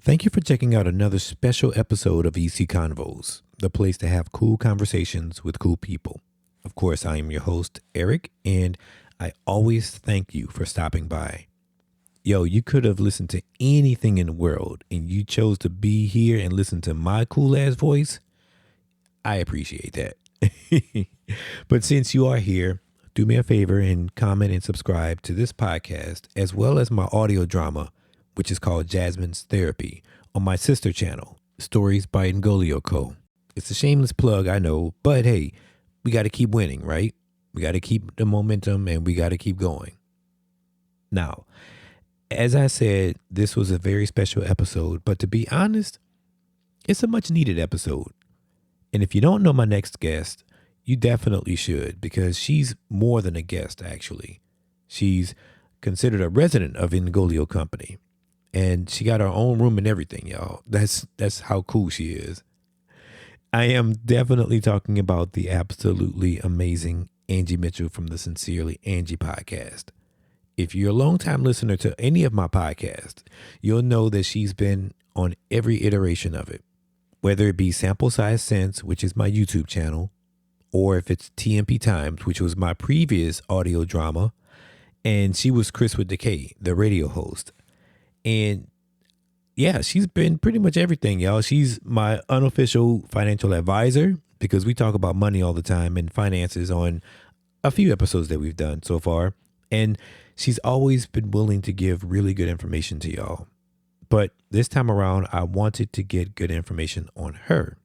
Thank you for checking out another special episode of EC Convos, the place to have cool conversations with cool people. Of course, I am your host, Eric, and I always thank you for stopping by. Yo, you could have listened to anything in the world, and you chose to be here and listen to my cool-ass voice. I appreciate that. But since you are here, do me a favor and comment and subscribe to this podcast, as well as my audio drama, which is called Jasmine's Therapy, on my sister channel, Stories by Ngolio Co. It's a shameless plug, I know, but hey, we got to keep winning, right? We got to keep the momentum and we got to keep going. Now, as I said, this was a very special episode, but to be honest, it's a much needed episode. And if you don't know my next guest, you definitely should, because she's more than a guest, actually. She's considered a resident of Ngolio Company. And she got her own room and everything, y'all. That's how cool she is. I am definitely talking about the absolutely amazing Angie Mitchell from the Sincerely Angie Podcast. If you're a longtime listener to any of my podcasts, you'll know that she's been on every iteration of it. Whether it be Sample Size Sense, which is my YouTube channel, or if it's TMP Times, which was my previous audio drama, and she was Chris with Decay, the radio host. And yeah, she's been pretty much everything, y'all. She's my unofficial financial advisor because we talk about money all the time and finances on a few episodes that we've done so far. And she's always been willing to give really good information to y'all. But this time around, I wanted to get good information on her.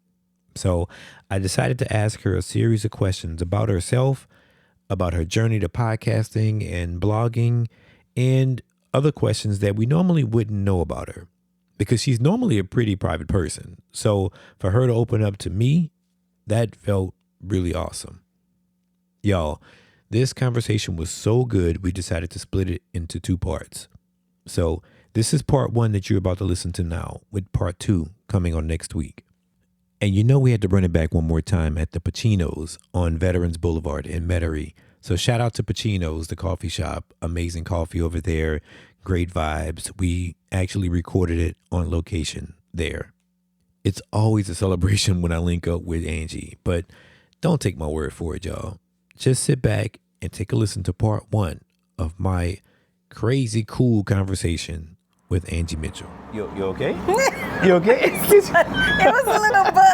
So I decided to ask her a series of questions about herself, about her journey to podcasting and blogging, and other questions that we normally wouldn't know about her, because she's normally a pretty private person. So for her to open up to me, that felt really awesome. Y'all, this conversation was so good, we decided to split it into two parts. So this is part one that you're about to listen to now, with part two coming on next week. And you know we had to run it back one more time at the Pacino's on Veterans Boulevard in Metairie. So shout out to Pacino's, the coffee shop. Amazing coffee over there. Great vibes. We actually recorded it on location there. It's always a celebration when I link up with Angie, but don't take my word for it, y'all. Just sit back and take a listen to part one of my crazy cool conversation with Angie Mitchell. You okay? You okay? It was a little bug.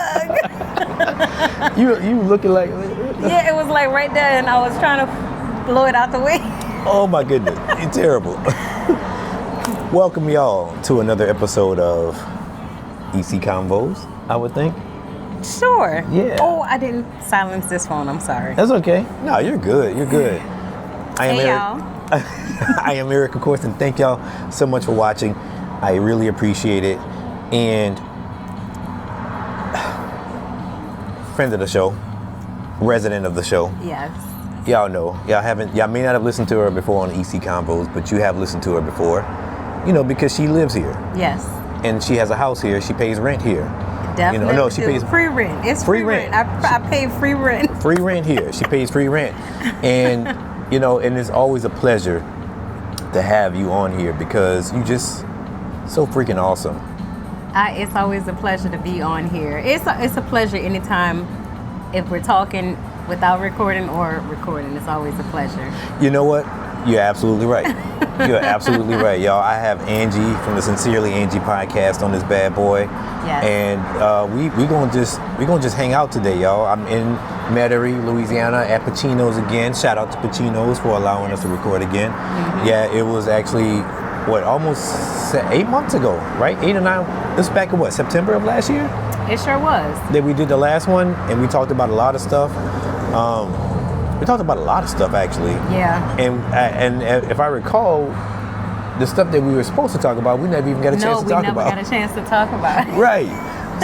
You looking like... Yeah, it was like right there, and I was trying to blow it out the way. Oh my goodness, you're terrible. Welcome y'all to another episode of EC Convos, I would think. Sure. Yeah. Oh, I didn't silence this phone. I'm sorry. That's okay. No, you're good. You're good. I am Hey, Eric. y'all. I am Eric, of course, and thank y'all so much for watching. I really appreciate it. And friend of the show, resident of the show. Yes. Y'all know. Y'all may not have listened to her before on EC Convos, but you have listened to her before. You know, because she lives here. Yes. And she has a house here. She pays rent here. Definitely. No, she pays free rent. It's free rent. I pay free rent. Free rent here. She pays free rent. And, you know, and it's always a pleasure to have you on here because you just so freaking awesome. It's always a pleasure to be on here. It's a pleasure anytime if we're talking without recording or recording. It's always a pleasure. You know what? You're absolutely right. You're absolutely right, y'all. I have Angie from the Sincerely Angie Podcast on this bad boy. Yes. And we gonna just hang out today, y'all. I'm in Metairie, Louisiana at Pacino's again. Shout out to Pacino's for allowing us to record again. Mm-hmm. Yeah, it was actually almost 8 months ago, right? 8 or 9. This was back in September of last year? It sure was. That we did the last one, and we talked about a lot of stuff. We talked about a lot of stuff, actually. Yeah. And if I recall, the stuff that we were supposed to talk about, we never even got a chance to talk about. No, we never got a chance to talk about. Right.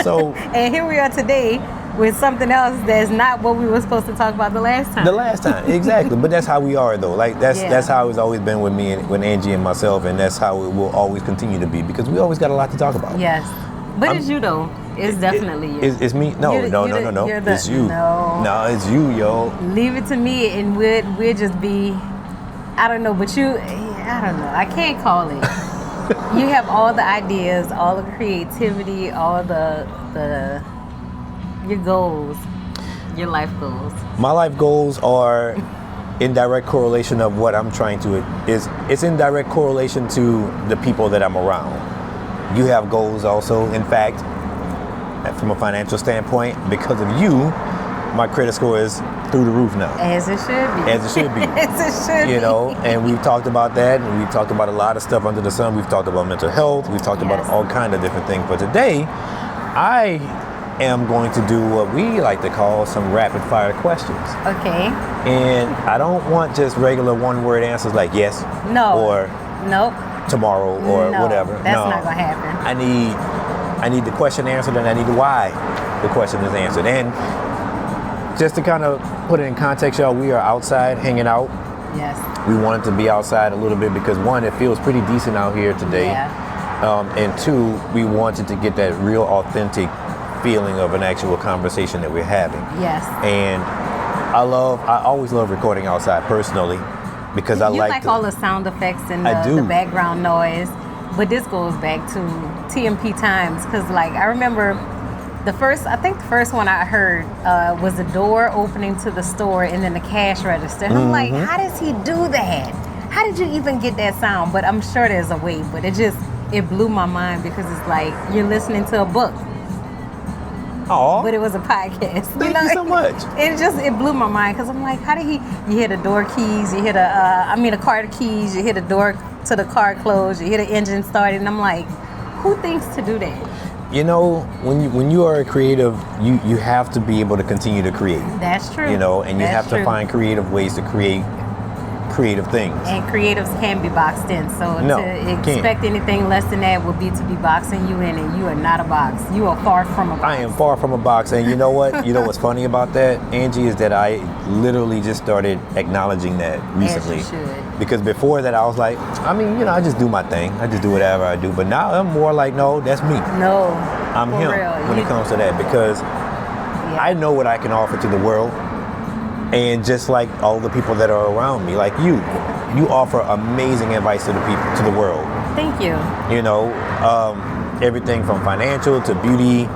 So. And here we are today with something else that's not what we were supposed to talk about the last time. The last time, exactly. But that's how we are, though. Like that's how it's always been with me and with Angie and myself, and that's how it will always continue to be because we always got a lot to talk about. Yes. But it's you though. It's definitely you. It's me? No. It's you. No, it's you, yo. Leave it to me, and we'll just be. I don't know, but you. I don't know. I can't call it. You have all the ideas, all the creativity, all the your goals, your life goals. My life goals are in direct correlation of what I'm trying to it's in direct correlation to the people that I'm around. You have goals also. In fact, from a financial standpoint, because of you, my credit score is through the roof now. As it should be. As it should be. As it should be. You know, and we've talked about that, and we've talked about a lot of stuff under the sun. We've talked about mental health. We've talked about all kinds of different things. But today, I am going to do what we like to call some rapid fire questions. Okay. And I don't want just regular one word answers like yes, no, or nope, tomorrow, or no, whatever. That's not gonna happen. I need the question answered, and I need why the question is answered. And just to kind of put it in context, y'all, we are outside hanging out. Yes. We wanted to be outside a little bit because one, it feels pretty decent out here today. Yeah. And two, we wanted to get that real authentic feeling of an actual conversation that we're having. Yes. And I always love recording outside personally because I like all the sound effects and the background noise. But this goes back to TMP times because like I remember the first one I heard was the door opening to the store and then the cash register. And I'm like, how does he do that? How did you even get that sound? But I'm sure there's a way, but it blew my mind because it's like you're listening to a book. Aww. But it was a podcast. Thank you so much. It blew my mind because I'm like, how did you hear the door keys, you hear the car keys, you hear the door to the car close, you hear the engine started, and I'm like, who thinks to do that? You know, when you are a creative, you have to be able to continue to create. That's true. You know, and you have to find creative ways to create creative things. And creatives can be boxed in. So to expect anything less than that would be to be boxing you in, and you are not a box. You are far from a box. I am far from a box. And you know what? You know what's funny about that, Angie, is that I literally just started acknowledging that recently. As you should. Because before that, I was like, I just do my thing. I just do whatever I do. But now I'm more like, no, that's me. No. I'm him when it comes to that. Because I know what I can offer to the world. And just like all the people that are around me, like you offer amazing advice to the people, to the world. Thank you. You know, everything from financial to beauty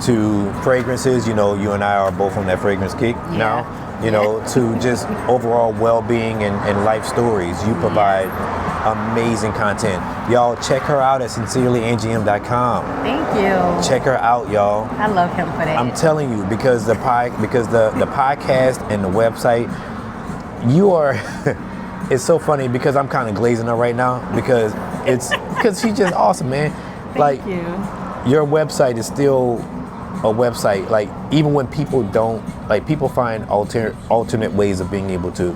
to fragrances. You know, you and I are both on that fragrance kick now. You know, to just overall well-being and life stories. You provide amazing content. Y'all check her out at sincerelyangiem.com. Thank you. Check her out, y'all. I love him for that. I'm telling you, because the podcast and the website, you are it's so funny because I'm kind of glazing her right now because she's just awesome, man. Thank you. Your website is still a website, like even when people don't, like people find alternate ways of being able to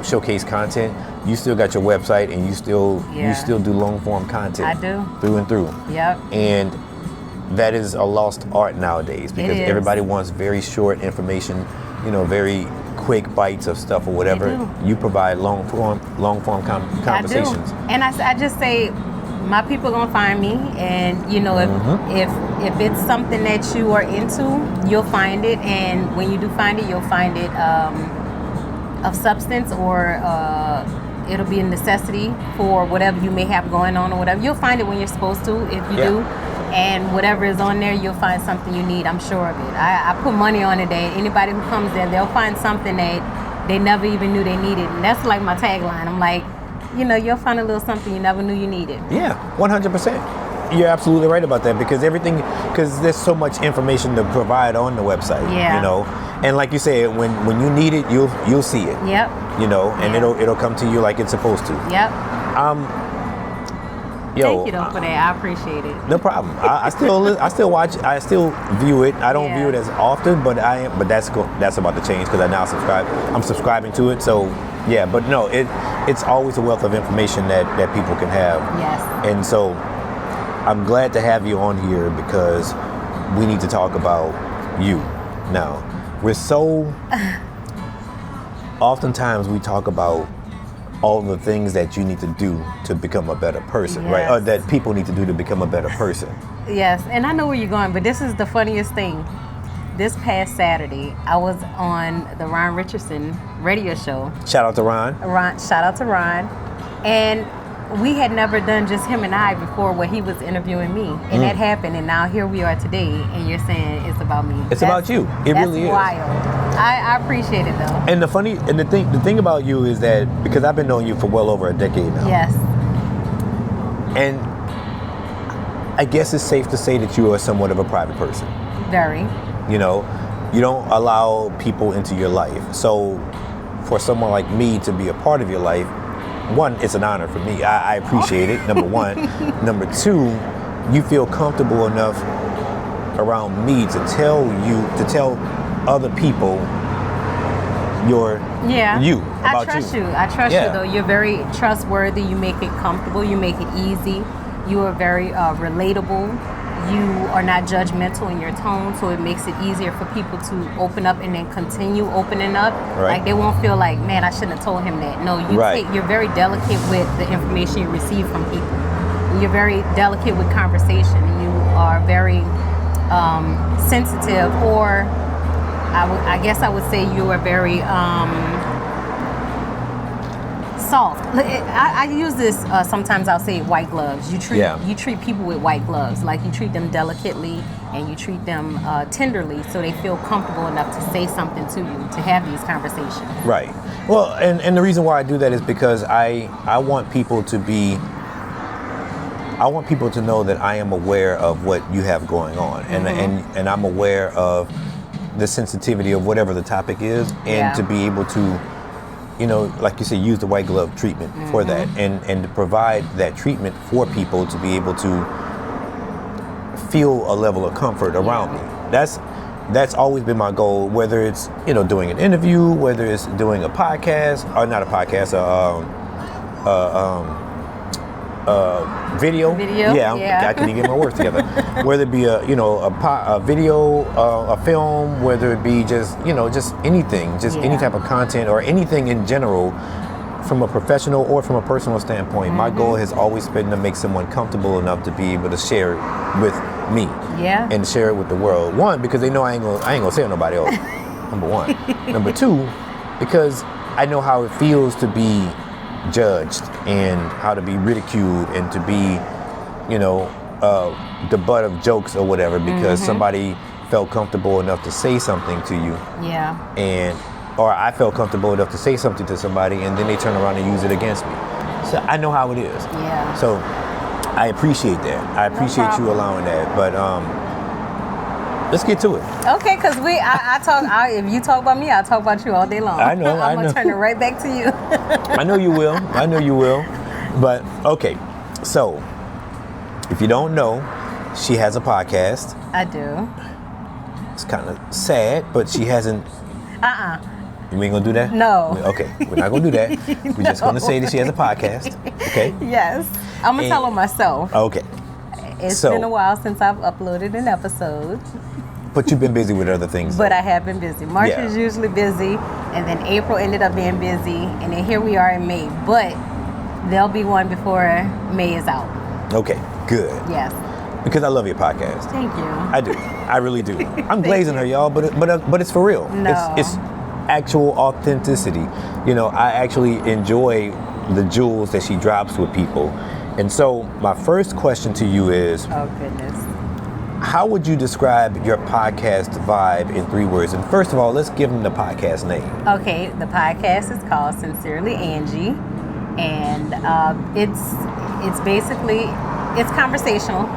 showcase content, you still got your website and you still do long form content. I do. Through and through. Yep. And that is a lost art nowadays because everybody wants very short information, very quick bites of stuff or whatever. You provide long form conversations. I do. And I just say, my people gonna find me, and if it's something that you are into, you'll find it. And when you do find it, you'll find it of substance, or it'll be a necessity for whatever you may have going on or whatever. You'll find it when you're supposed to, if you do. And whatever is on there, you'll find something you need. I'm sure of it. I put money on it that anybody who comes there, they'll find something that they never even knew they needed. And that's like my tagline. I'm like, you'll find a little something you never knew you needed. Yeah, 100%. You're absolutely right about that because there's so much information to provide on the website. And like you said, when you need it, you'll see it. Yep. And it'll come to you like it's supposed to. Yep. Thank you though for that. I appreciate it. No problem. I still watch. I still view it. I don't view it as often, but that's about to change because I now subscribe. I'm subscribing to it. So yeah, but no, it's always a wealth of information that people can have. Yes. And so I'm glad to have you on here because we need to talk about you. Now, we're so oftentimes we talk about all the things that you need to do to become a better person, right? Or that people need to do to become a better person. Yes, and I know where you're going, but this is the funniest thing. This past Saturday, I was on the Ron Richardson radio show. Shout out to Ron. Shout out to Ron. And we had never done just him and I before where he was interviewing me. And that happened, and now here we are today, and you're saying it's about me. It's about you. It really is. That's wild. I appreciate it, though. And the thing about you is that, because I've been knowing you for well over a decade now. Yes. And I guess it's safe to say that you are somewhat of a private person. Very. You know, you don't allow people into your life. So for someone like me to be a part of your life, one, it's an honor for me. I appreciate it, number one. Number two, you feel comfortable enough around me to tell other people you about you. I trust you, though. You're very trustworthy. You make it comfortable. You make it easy. You are very relatable. You are not judgmental in your tone, so it makes it easier for people to open up and then continue opening up. Right. Like they won't feel like, man, I shouldn't have told him that. No, you're very delicate with the information you receive from people. You're very delicate with conversation. You are very sensitive, or I guess I would say you are very soft. I use this sometimes. I'll say white gloves. You treat people with white gloves, like you treat them delicately and you treat them tenderly, so they feel comfortable enough to say something to you, to have these conversations. Right. Well, and the reason why I do that is because I want people to know that I am aware of what you have going on, and I'm aware of the sensitivity of whatever the topic is, and to be able to, you know, like you said, use the white glove treatment for that, and to provide that treatment for people to be able to feel a level of comfort around me. That's always been my goal, whether it's, you know, doing an interview, whether it's doing a podcast, or not a podcast, video. Yeah, I couldn't even get my words together. Whether it be a video, a film, whether it be just anything, any type of content or anything in general, from a professional or from a personal standpoint. My goal has always been to make someone comfortable enough to be able to share it with me, and share it with the world. One, because they know I ain't gonna say it to nobody else. Number one. Number two, because I know how it feels to be judged and how to be ridiculed and to be, the butt of jokes or whatever, because somebody felt comfortable enough to say something to you. Or I felt comfortable enough to say something to somebody, and then they turn around and use it against me. So I know how it is. So I appreciate that. I appreciate you allowing that. But let's get to it. Okay, because if you talk about me, I'll talk about you all day long. I know. I'm going to turn it right back to you. I know you will. But okay, so if you don't know, she has a podcast. I do. It's kind of sad, but she hasn't. You ain't gonna do that? No. Okay, we're not gonna do that. We're just gonna say that she has a podcast. Okay? Yes. I'm gonna tell her myself. Okay. It's been a while since I've uploaded an episode. But you've been busy with other things. But I have been busy. March is usually busy, and then April ended up being busy, and then here we are in May. But there'll be one before May is out. Okay, good. Yes. Because I love your podcast. Thank you. I do. I really do. I'm glazing her, y'all, but it's for real. No. It's actual authenticity. I actually enjoy the jewels that she drops with people. And so my first question to you is, oh goodness, how would you describe your podcast vibe in 3 words? And first of all, let's give them the podcast name. Okay, the podcast is called Sincerely Angie, and it's basically conversational.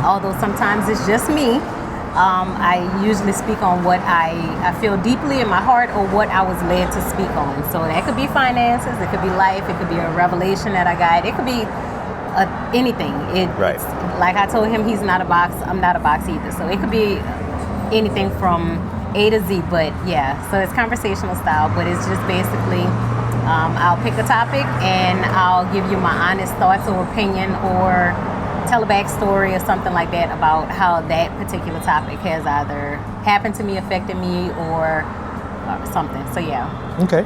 Although sometimes it's just me. I usually speak on what I feel deeply in my heart, or what I was led to speak on. So that could be finances, it could be life, it could be a revelation that I got, it could be anything. It's like I told him, he's not a box, I'm not a box either. So it could be anything from A to Z. But yeah, so it's conversational style, but it's just basically I'll pick a topic and I'll give you my honest thoughts or opinion, or tell a backstory or something like that about how that particular topic has either happened to me, affected me, or something. So yeah. Okay.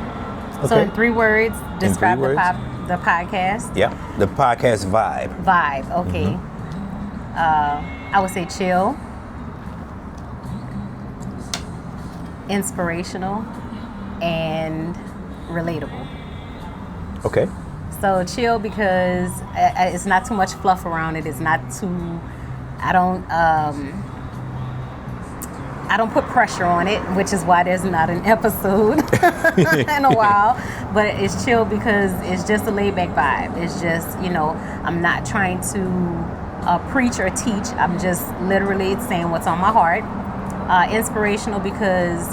So in 3 words, describe the podcast. Yeah. The podcast vibe. Okay. I would say chill, inspirational, and relatable. Okay. So chill because it's not too much fluff around it. It's not too. I don't put pressure on it, which is why there's not an episode in a while. But it's chill because it's just a laid back vibe. It's just, I'm not trying to preach or teach. I'm just literally saying what's on my heart. Inspirational because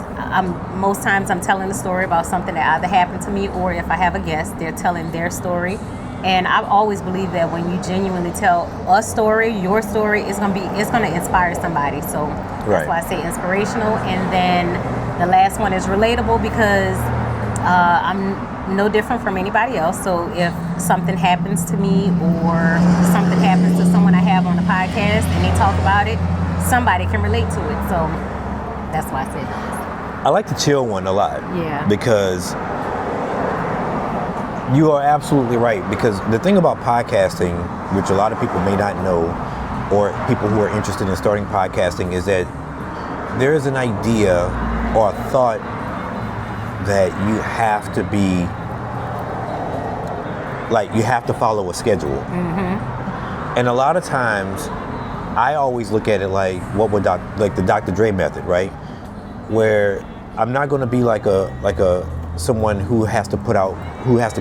most times I'm telling a story about something that either happened to me, or if I have a guest, they're telling their story. And I've always believed that when you genuinely tell a story, your story is gonna inspire somebody. So that's why I say inspirational. And then the last one is relatable because I'm no different from anybody else. So if something happens to me or something happens to someone I have on the podcast and they talk about it, somebody can relate to it. So that's why I said that. I like the chill one a lot. Yeah. Because you are absolutely right. Because the thing about podcasting, which a lot of people may not know, or people who are interested in starting podcasting, is that there is an idea or a thought that you have to be, like, you have to follow a schedule. Mm-hmm. And a lot of times, I always look at it like the Dr. Dre method, right? Where I'm not going to be like someone who has to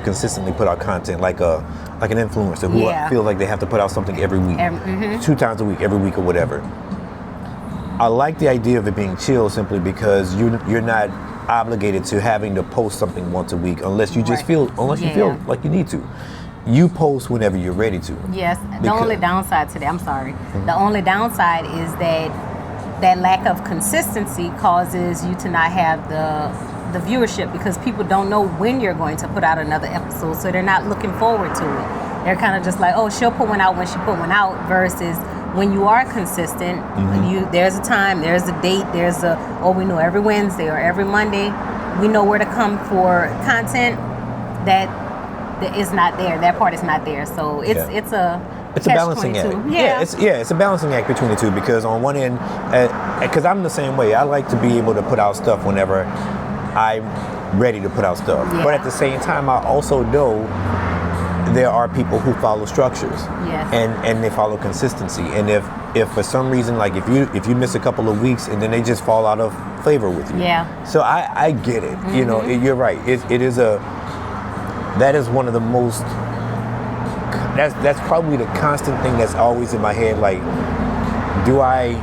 consistently put out content, like an influencer who feels like they have to put out something every week, 2 times a week, every week, or whatever. I like the idea of it being chill simply because you're not obligated to having to post something once a week unless you just feel like you need to. You post whenever you're ready to. Yes. The only downside to that, I'm sorry. Mm-hmm. The only downside is that lack of consistency causes you to not have the viewership because people don't know when you're going to put out another episode, so they're not looking forward to it. They're kind of just like, oh, she'll put one out when she put one out, versus when you are consistent, there's a time, there's a date, we know every Wednesday or every Monday, we know where to come for content that is not there. That part is not there. So it's a balancing act. It's a balancing act between the two, because on one end, because I'm the same way, I like to be able to put out stuff whenever I'm ready to put out stuff. Yeah. But at the same time, I also know there are people who follow structures. Yes. And they follow consistency. And if for some reason, like if you miss a couple of weeks and then they just fall out of favor with you. Yeah. So I get it. Mm-hmm. You're right. That is one of the most, that's probably the constant thing that's always in my head. Like, do I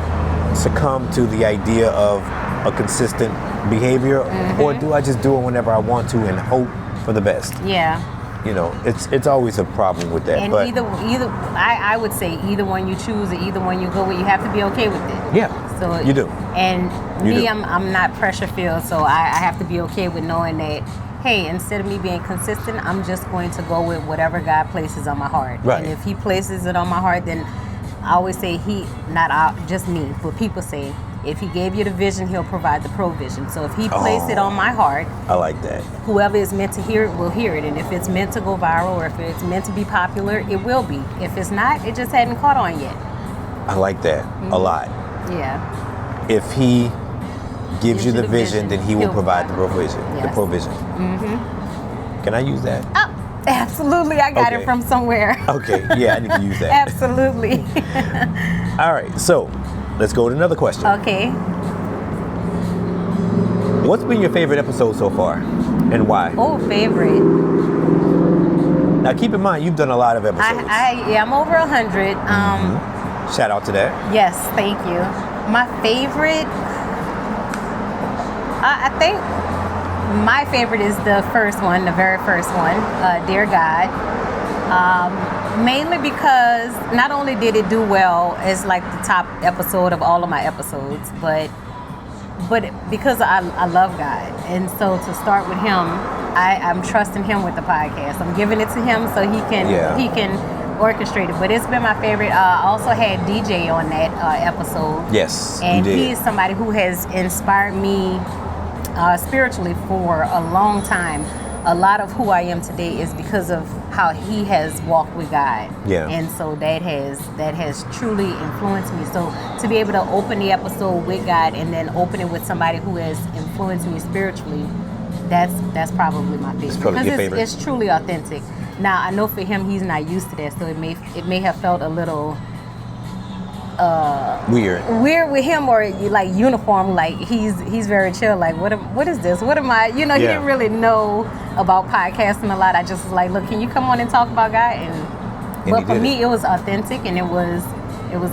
succumb to the idea of a consistent behavior, or do I just do it whenever I want to and hope for the best? Yeah. It's always a problem with that. And but either I would say either one you choose or either one you go with, you have to be okay with it. Yeah. So you do. And I'm not pressure filled, so I have to be okay with knowing that, hey, instead of me being consistent, I'm just going to go with whatever God places on my heart. Right. And if He places it on my heart, then I always say just me, but people say, if He gave you the vision, He'll provide the provision. So if He placed it on my heart, I like that. Whoever is meant to hear it will hear it. And if it's meant to go viral or if it's meant to be popular, it will be. If it's not, it just hadn't caught on yet. I like that a lot. Yeah. If He gives you the vision, then He will provide the provision. Yes. The provision. Mm-hmm. Can I use that? Oh, absolutely. I got it from somewhere. Okay. Yeah, I need to use that. Absolutely. All right. So let's go to another question. Okay. What's been your favorite episode so far, and why? Oh, favorite. Now, keep in mind, you've done a lot of episodes. I'm over 100. Shout out to that. Yes, thank you. My favorite, I think my favorite is the first one, the very first one, Dear God. Mainly because not only did it do well as like the top episode of all of my episodes, but because I love God, and so to start with Him, I'm trusting Him with the podcast. I'm giving it to Him so He can orchestrate it. But it's been my favorite. I also had DJ on that episode. Yes, and you did. he is somebody who has inspired me spiritually for a long time. A lot of who I am today is because of how he has walked with God. Yeah. And so that has truly influenced me. So to be able to open the episode with God and then open it with somebody who has influenced me spiritually, that's probably my favorite. It's probably your favorite. It's truly authentic. Now I know for him, he's not used to that, so it may have felt a little weird with him, or like uniform. Like he's very chill. Like what is this? What am I? You know, he didn't really know about podcasting a lot. I just was like, look, can you come on and talk about God? But for me, it was authentic, and it was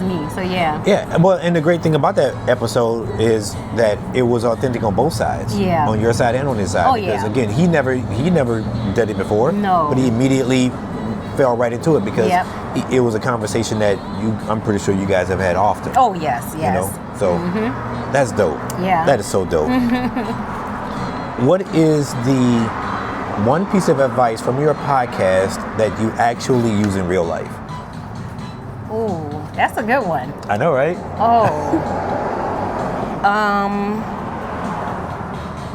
me. So yeah. Yeah. Well, and the great thing about that episode is that it was authentic on both sides. Yeah. On your side and on his side. Oh, because yeah. again, he never did it before. No. But he immediately fell right into it because it was a conversation that I'm pretty sure you guys have had often. Oh yes. You know? So that's dope. Yeah. That is so dope. What is the one piece of advice from your podcast that you actually use in real life? Ooh, that's a good one. I know, right?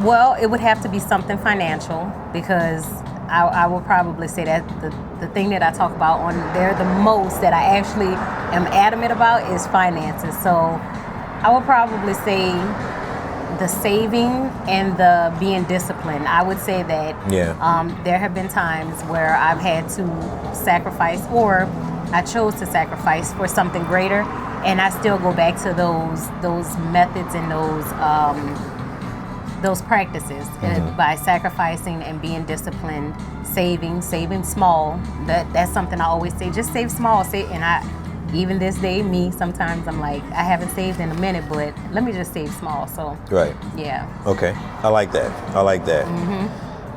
Well, it would have to be something financial, because I will probably say that the thing that I talk about on there the most, that I actually am adamant about, is finances. So I would probably say the saving and the being disciplined. I would say that there have been times where I've had to sacrifice, or I chose to sacrifice for something greater, and I still go back to those methods and those practices by sacrificing and being disciplined, saving small. That's something I always say. Just save small. Even this day, sometimes I'm like, I haven't saved in a minute, but let me just save small. So right. Yeah. Okay. I like that. Mm-hmm.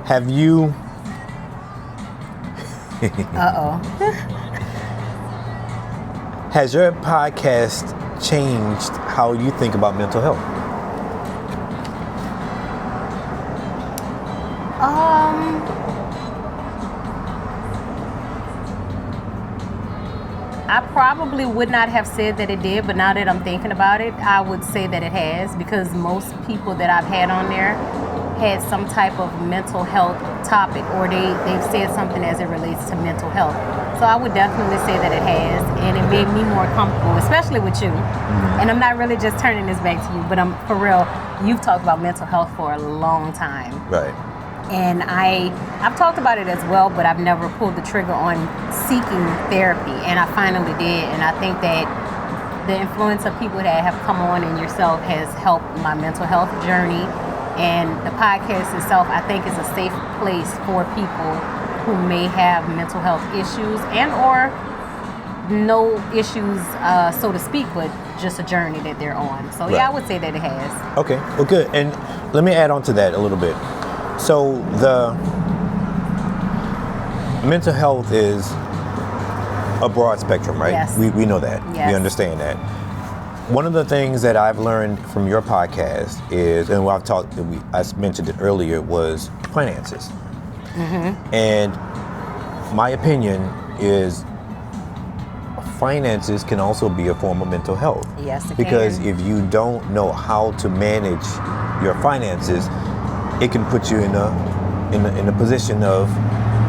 Have you? Has your podcast changed how you think about mental health? I probably would not have said that it did, but now that I'm thinking about it, I would say that it has, because most people that I've had on there had some type of mental health topic, or they've said something as it relates to mental health. So I would definitely say that it has, and it made me more comfortable, especially with you. Mm-hmm. And I'm not really just turning this back to you, but I'm for real, you've talked about mental health for a long time. Right. And I've talked about it as well, but I've never pulled the trigger on seeking therapy, and I finally did. And I think that the influence of people that have come on, and yourself, has helped my mental health journey. And the podcast itself, I think, is a safe place for people who may have mental health issues and or no issues, so to speak, but just a journey that they're on. So yeah, I would say that it has. Okay, well, good. And let me add on to that a little bit. So the mental health is a broad spectrum, right? Yes. We know that. Yes. We understand that. One of the things that I've learned from your podcast is, and I mentioned it earlier, was finances. Mm-hmm. And my opinion is finances can also be a form of mental health. Yes, it because can. if you don't know how to manage your finances, it can put you in a position of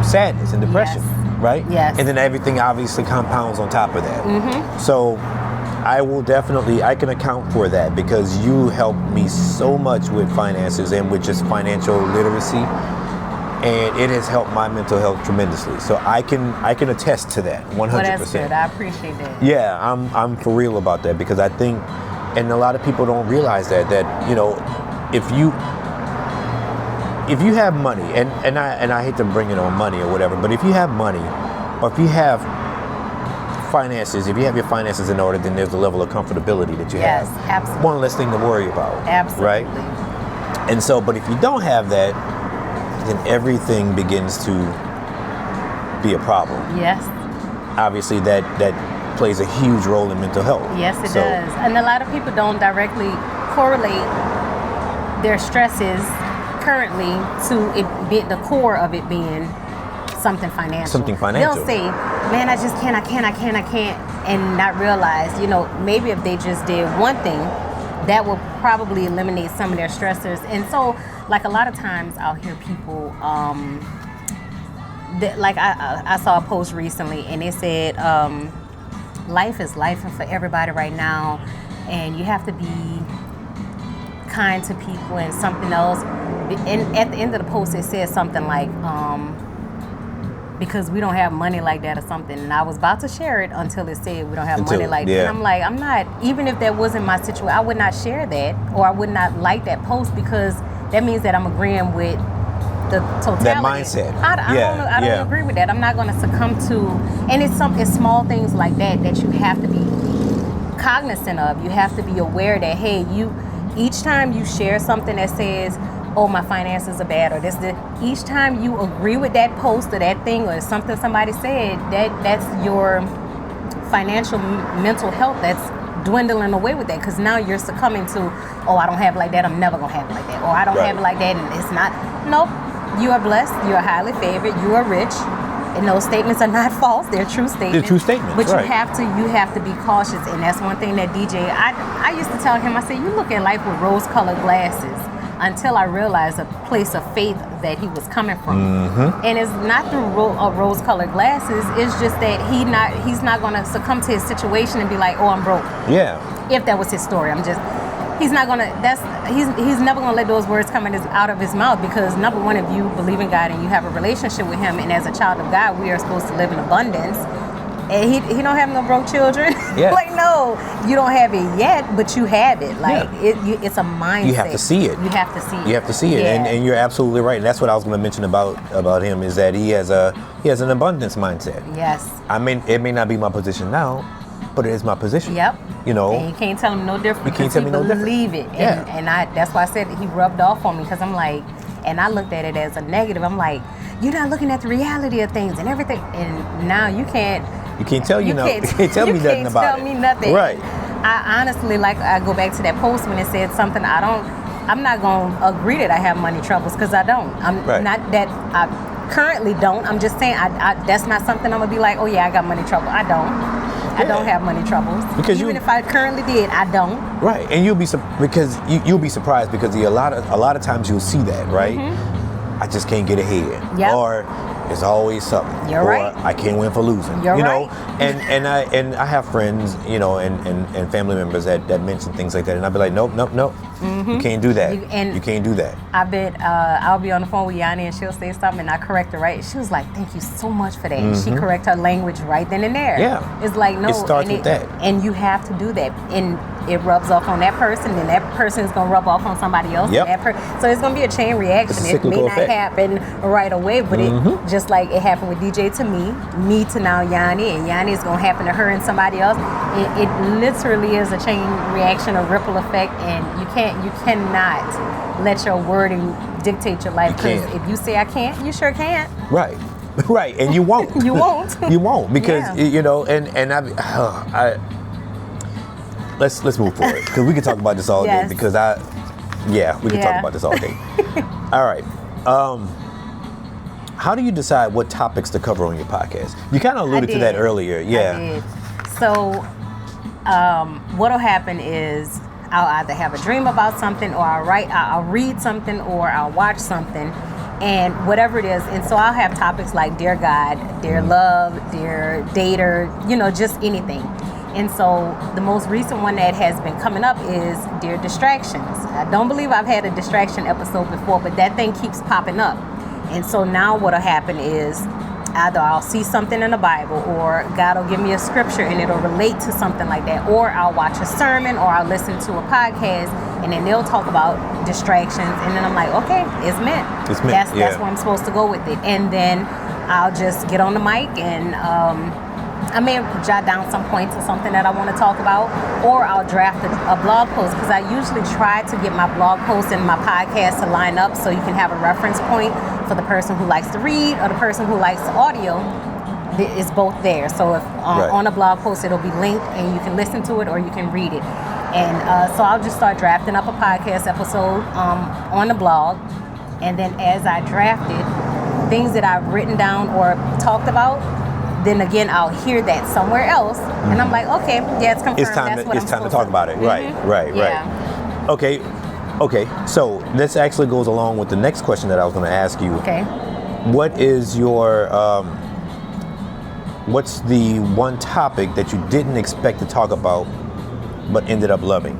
sadness and depression, right? Yes. And then everything obviously compounds on top of that. Mm-hmm. So I can account for that, because you helped me so much with finances and with just financial literacy, and it has helped my mental health tremendously. So I can attest to that 100%. Well, that's good. I appreciate that. Yeah, I'm for real about that, because I think, and a lot of people don't realize that if you have money, and I hate to bring it on money or whatever, but if you have money, or if you have finances, if you have your finances in order, then there's a level of comfortability that you have. Yes, absolutely. One less thing to worry about. Absolutely. Right? And so, but if you don't have that, then everything begins to be a problem. Yes. Obviously, that plays a huge role in mental health. Yes, it does. And a lot of people don't directly correlate their stresses currently to it be the core of it being something financial. Something financial. They'll say, man, I just can't, and not realize, maybe if they just did one thing, that will probably eliminate some of their stressors. And so, like, a lot of times I'll hear people, I saw a post recently, and they said, life is life for everybody right now, and you have to be kind to people, and something else. And at the end of the post, it says something like, because we don't have money like that or something. And I was about to share it until it said we don't have money like that. Yeah. And I'm like, I'm not, even if that wasn't my situation, I would not share that, or I would not like that post, because that means that I'm agreeing with the totality. That mindset. I don't agree with that. I'm not going to succumb to, and it's small things like that you have to be cognizant of. You have to be aware that, hey, each time you share something that says, oh, my finances are bad, or each time you agree with that post or that thing or something somebody said, that's your financial mental health that's dwindling away with that, because now you're succumbing to, oh, I don't have it like that, I'm never gonna have it like that, or I don't have it like that, and it's not. Nope, you are blessed, you are highly favored, you are rich, and those statements are not false, they're true statements. They're true statements, but right. you have to be cautious, and that's one thing that DJ, I used to tell him, I said, you look at life with rose-colored glasses, until I realized a place of faith that he was coming from. And it's not through rose-colored glasses, it's just that he's not going to succumb to his situation and be like, oh, I'm broke. Yeah. If that was his story, he's not going to, he's never going to let those words come out of his mouth, because number one, if you believe in God and you have a relationship with him, and as a child of God, we are supposed to live in abundance. And he don't have no broke children. Yeah. Like, no, you don't have it yet, but you have it. Like, it's a mindset. You have to see it. You have to see it. You have to see it, Yeah. and you're absolutely right. And that's what I was going to mention about him, is that he has an abundance mindset. Yes. I mean, it may not be my position now, but it is my position. Yep. You know. And you can't tell him no different. You can't tell me no different. Believe it. Yeah. And that's why I said he rubbed off on me, because I'm like, and I looked at it as a negative. I'm like, you're not looking at the reality of things and everything. And now you can't. You can't tell you nothing. You can't tell me nothing about it. You can't tell me nothing. Right. I honestly, like, I go back to that post when it said something. I'm not going to agree that I have money troubles, because I don't. Right. Not that I currently don't. I'm just saying that's not something I'm going to be like, oh yeah, I got money trouble. I don't. I don't have money troubles. Because even if I currently did, I don't. Right. And you'll be surprised, because a lot of times you'll see that, right? I just can't get ahead. Yep. Or it's always something. You're right. I can't win for losing. You're you know? right. And I have friends, you know, and family members that mention things like that, and I'll be like, nope. You can't do that. You can't do that. I bet I'll be on the phone with Yanni, and she'll say something, and I correct her, right? She was like, thank you so much for that. And she correct her language right then and there. Yeah. It's like, no. It starts with that. And you have to do that. And it rubs off on that person, and that person is going to rub off on somebody else. Yep. So it's going to be a chain reaction. It may not happen right away, but it just like it happened with DJ to me to now Yanni, and Yanni is going to happen to her and somebody else. It literally is a chain reaction, a ripple effect, and you cannot let your wording dictate your life, because if you say I can't, you sure can't. Right. Right, and you won't. You won't. You won't, because you know, and let's move forward, because we can talk about this all day. Because we can talk about this all day. All right. How do you decide what topics to cover on your podcast? You kind of alluded to that earlier. Yeah. I did. So, what'll happen is I'll either have a dream about something, or I'll read something, or I'll watch something, and whatever it is. And so I'll have topics like Dear God, Dear Love, Dear Dater, you know, just anything. And so the most recent one that has been coming up is Dear Distractions. I don't believe I've had a distraction episode before, but that thing keeps popping up. And so now what'll happen is either I'll see something in the Bible, or God will give me a scripture and it'll relate to something like that, or I'll watch a sermon, or I'll listen to a podcast, and then they'll talk about distractions, and then I'm like, okay, it's meant. That's where I'm supposed to go with it. And then I'll just get on the mic, and I may jot down some points or something that I want to talk about, or I'll draft a blog post, because I usually try to get my blog post and my podcast to line up so you can have a reference point for the person who likes to read or the person who likes audio. It's both there. So if on a blog post, it'll be linked and you can listen to it or you can read it. And so I'll just start drafting up a podcast episode on the blog, and then as I draft it, things that I've written down or talked about, then again I'll hear that somewhere else, and I'm like, okay, yeah, it's confirmed. It's time to talk about it. Right. Okay. So this actually goes along with the next question that I was going to ask you. Okay. What is your what's the one topic that you didn't expect to talk about but ended up loving?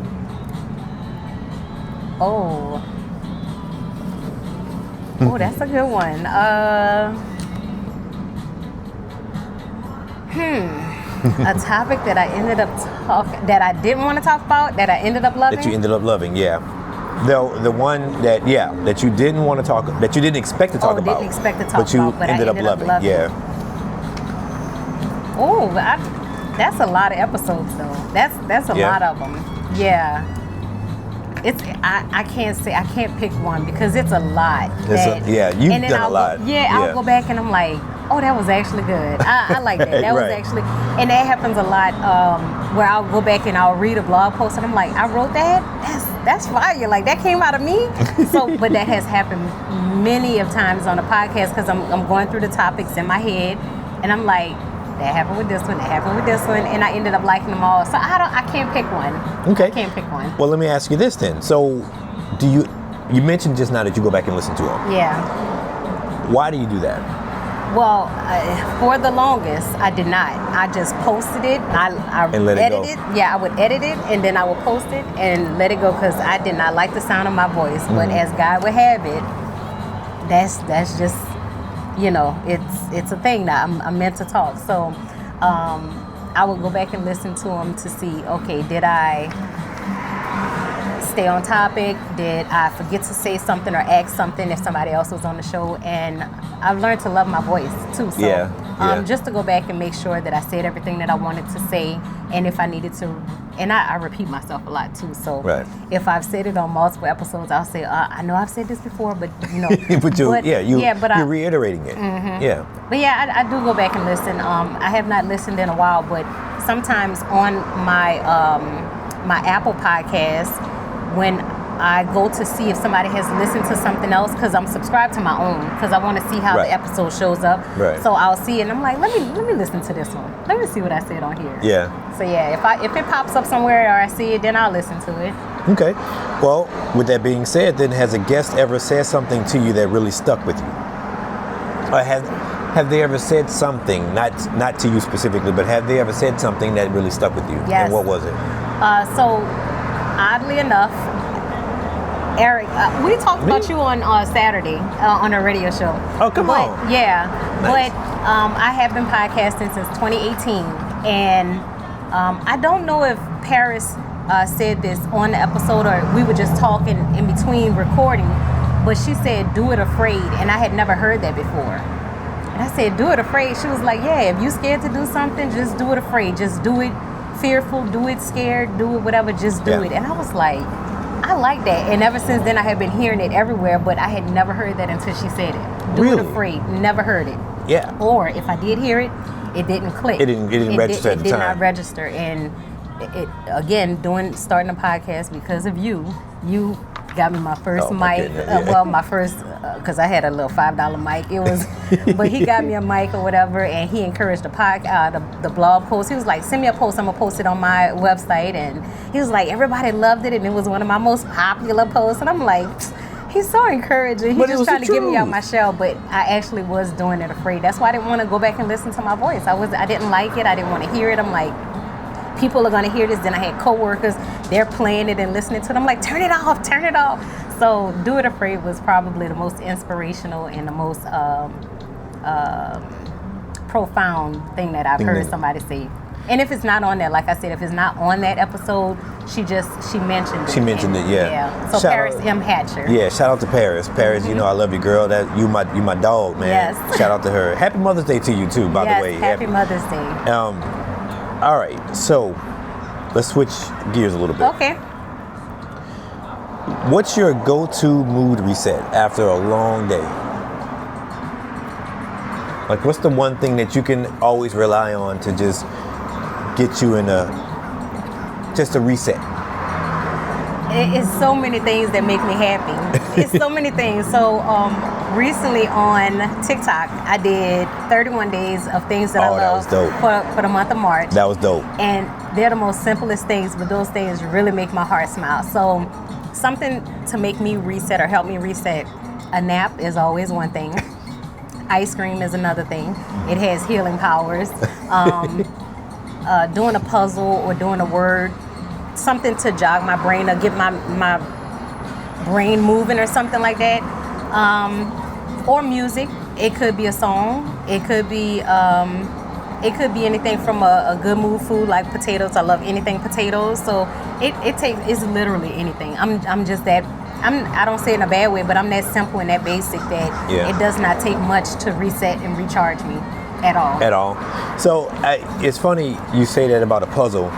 Oh, that's a good one. A topic that I ended up that I didn't want to talk about, that I ended up loving. That you ended up loving, yeah. The one that you didn't want to talk, that you didn't expect to talk about. Didn't expect to talk but you about, but ended I up loving. Yeah. Oh, that's a lot of episodes though. That's a lot of them. Yeah. I can't pick one because it's a lot. You've done a lot. I'll go back and I'm like, oh, that was actually good. I like that. That was actually, and that happens a lot where I'll go back and I'll read a blog post and I'm like, I wrote that? That's fire. Like, that came out of me. So, but that has happened many of times on the podcast because I'm going through the topics in my head and I'm like, that happened with this one, that happened with this one, and I ended up liking them all. So I can't pick one. Okay. I can't pick one. Well, let me ask you this then. So, you mentioned just now that you go back and listen to them. Yeah. Why do you do that? Well, for the longest, I did not. I just posted it. I edited it. Yeah, I would edit it, and then I would post it and let it go because I did not like the sound of my voice. Mm-hmm. But as God would have it, that's just, it's a thing that I'm meant to talk. So I would go back and listen to them to see, okay, did I stay on topic? Did I forget to say something or ask something if somebody else was on the show? And I've learned to love my voice too. So just to go back and make sure that I said everything that I wanted to say, and if I needed to, and I repeat myself a lot too. So if I've said it on multiple episodes, I'll say, I know I've said this before, but you're reiterating it. Mm-hmm. Yeah. But yeah, I do go back and listen. I have not listened in a while, but sometimes on my my Apple podcast, when I go to see if somebody has listened to something else, because I'm subscribed to my own, because I want to see how the episode shows up. Right. So I'll see it and I'm like, let me listen to this one. Let me see what I said on here. Yeah. So yeah, if it pops up somewhere or I see it, then I'll listen to it. Okay. Well, with that being said, then has a guest ever said something to you that really stuck with you? Or have they ever said something, not to you specifically, but have they ever said something that really stuck with you? Yes. And what was it? So oddly enough, Eric, we talked about you on Saturday on a radio show. Oh, come on. Yeah. Nice. But I have been podcasting since 2018. And I don't know if Paris said this on the episode or we were just talking in between recording, but she said, do it afraid. And I had never heard that before. And I said, do it afraid. She was like, yeah, if you're scared to do something, just do it afraid. Just do it fearful, do it scared, do it whatever, just do it. And I was like, I like that. And ever since then, I have been hearing it everywhere, but I had never heard that until she said it. Do it afraid. Never heard it. Yeah. Or if I did hear it, it didn't click. It didn't register at the time. It did not register. And it again, starting a podcast because of you. You got me my first mic. My first, because I had a little $5 mic. It was, but he got me a mic or whatever, and he encouraged the blog post. He was like, send me a post. I'm gonna post it on my website, and he was like, everybody loved it, and it was one of my most popular posts. And I'm like, he's so encouraging. He's just trying to get me out my shell, but I actually was doing it afraid. That's why I didn't want to go back and listen to my voice. I didn't like it. I didn't want to hear it. I'm like, people are going to hear this. Then I had coworkers, they're playing it and listening to it. I'm like, turn it off. So Do It Afraid was probably the most inspirational and the most profound thing that I've heard somebody say. And if it's not on there, like I said, if it's not on that episode, she mentioned it. She mentioned it, yeah. So Paris M. Hatcher. Yeah, shout out to Paris. Paris, I love you, girl. That you my dog, man. Yes. Shout out to her. Happy Mother's Day to you too, by the way. Happy Mother's Day. All right, so let's switch gears a little bit. Okay. What's your go-to mood reset after a long day? Like, what's the one thing that you can always rely on to just get you in a reset? It's so many things that make me happy. It's so many things. So recently on TikTok, I did 31 days of things that I love for the month of March. That was dope. And they're the most simplest things, but those things really make my heart smile. So something to make me reset or help me reset. A nap is always one thing. Ice cream is another thing. It has healing powers. Doing a puzzle or doing a word, something to jog my brain or get my brain moving or something like that. Or music. It could be a song. It could be It could be anything from a good mood food like potatoes. I love anything potatoes. So it's literally anything. I'm just that. I don't say it in a bad way, but I'm that simple and that basic that it does not take much to reset and recharge me at all. At all. So it's funny you say that about a puzzle.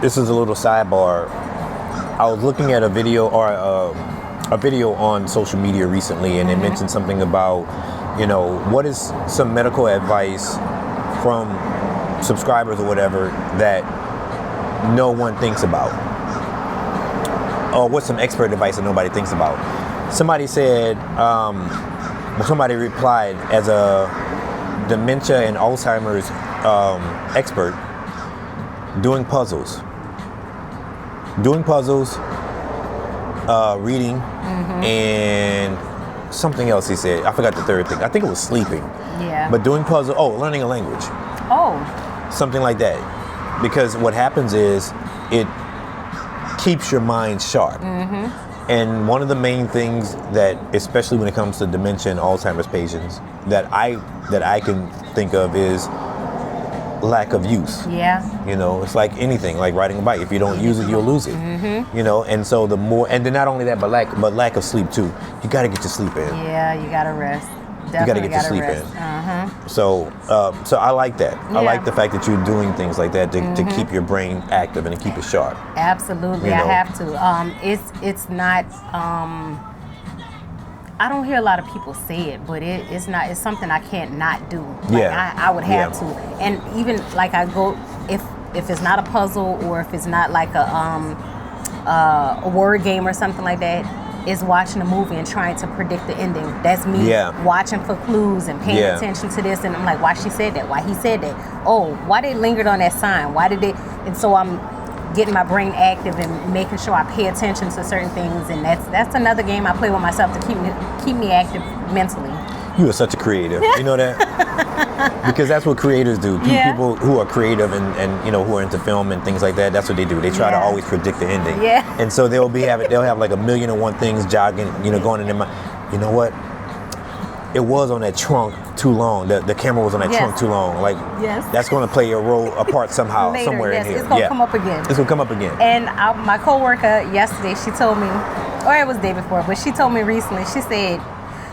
This is a little sidebar. I was looking at a video on social media recently, and it mentioned something about, what is some medical advice from subscribers or whatever that no one thinks about, or what's some expert advice that nobody thinks about. Somebody said, somebody replied, as a dementia and Alzheimer's expert, doing puzzles, reading, and something else he said. I forgot the third thing. I think it was sleeping. Yeah. But doing learning a language. Oh. Something like that. Because what happens is it keeps your mind sharp. And one of the main things that, especially when it comes to dementia and Alzheimer's patients, that I can think of is lack of use. Yeah. It's like anything, like riding a bike. If you don't use it, you'll lose it. And so the more, and then not only that, but lack of sleep too. You got to get your sleep in. Yeah, you got to rest. Definitely you got to get your sleep in. So I like that. I like the fact that you're doing things like that to keep your brain active and to keep it sharp. Absolutely, I have to. It's not. I don't hear a lot of people say it, but it's something I can't not do. I would have to. And even like I go, if it's not a puzzle or if it's not like a word game or something like that, is watching a movie and trying to predict the ending. That's me watching for clues and paying attention to this, and I'm like, why she said that? Why he said that? Oh, why they lingered on that sign? Why did they? And so I'm getting my brain active and making sure I pay attention to certain things, and that's another game I play with myself to keep me active mentally. You are such a creative. You know that? Because that's what creators do. People who are creative and who are into film and things like that, that's what they do. They try to always predict the ending. Yeah. And so they'll have like 1,000,001 things jogging, going in their mind. You know what? It was on that trunk too long. The camera was on that trunk too long. Like, that's going to play a part somehow, later, somewhere in here. It's going to come up again. It's going to come up again. And my coworker yesterday, she told me, or it was the day before, but she told me recently, she said,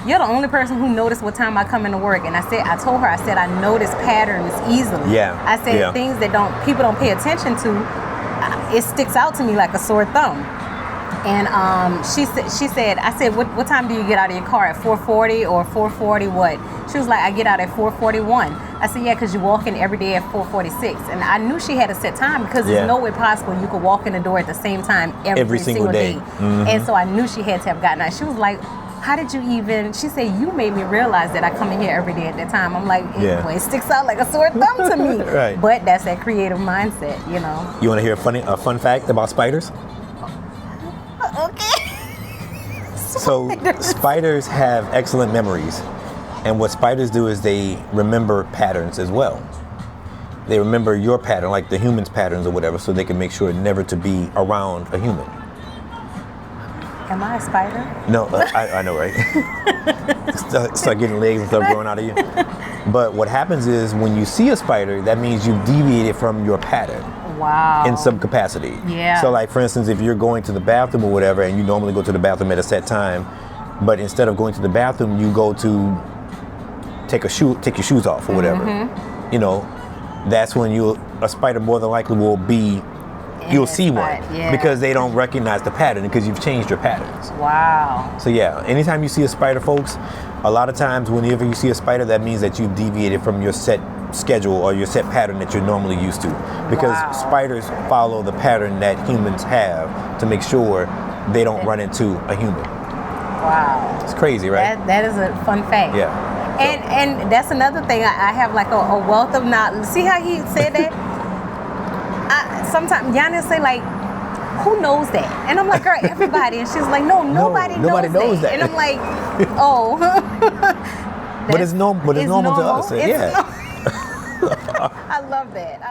you're the only person who noticed what time I come into work. And I told her, I notice patterns easily. Yeah. I said things that people don't pay attention to, it sticks out to me like a sore thumb. And she said, I said, what time do you get out of your car? At 4:40 or 4:40 what? She was like, I get out at 4:41. I said, yeah, because you walk in every day at 4:46. And I knew she had a set time because there's no way possible you could walk in the door at the same time every single day. And so I knew she had to have gotten out. She was like, how did you even? She said, you made me realize that I come in here every day at that time. I'm like, it sticks out like a sore thumb to me. Right. But that's that creative mindset, You want to hear a fun fact about spiders? Okay. So spiders have excellent memories. And what spiders do is they remember patterns as well. They remember your pattern, like the human's patterns or whatever, so they can make sure never to be around a human. Am I a spider? No, I know, right? Start getting legs and stuff growing out of you. But what happens is when you see a spider, that means you've deviated from your pattern. Wow. In some capacity. Yeah. So like, for instance, if you're going to the bathroom or whatever, and you normally go to the bathroom at a set time, but instead of going to the bathroom, you go to take your shoes off or whatever. That's when a spider more than likely will be. You'll see one because they don't recognize the pattern because you've changed your patterns. Wow. So anytime you see a spider, folks, a lot of times whenever you see a spider, that means that you've deviated from your set schedule or your set pattern that you're normally used to. Because spiders follow the pattern that humans have to make sure they don't run into a human. Wow. It's crazy, right? That is a fun fact. Yeah. And that's another thing. I have like a wealth of knowledge. See how he said that? Sometimes Yana say like, who knows that? And I'm like, girl, everybody. And she's like, no, nobody knows that. And I'm like, oh. But it's normal to us. I love that.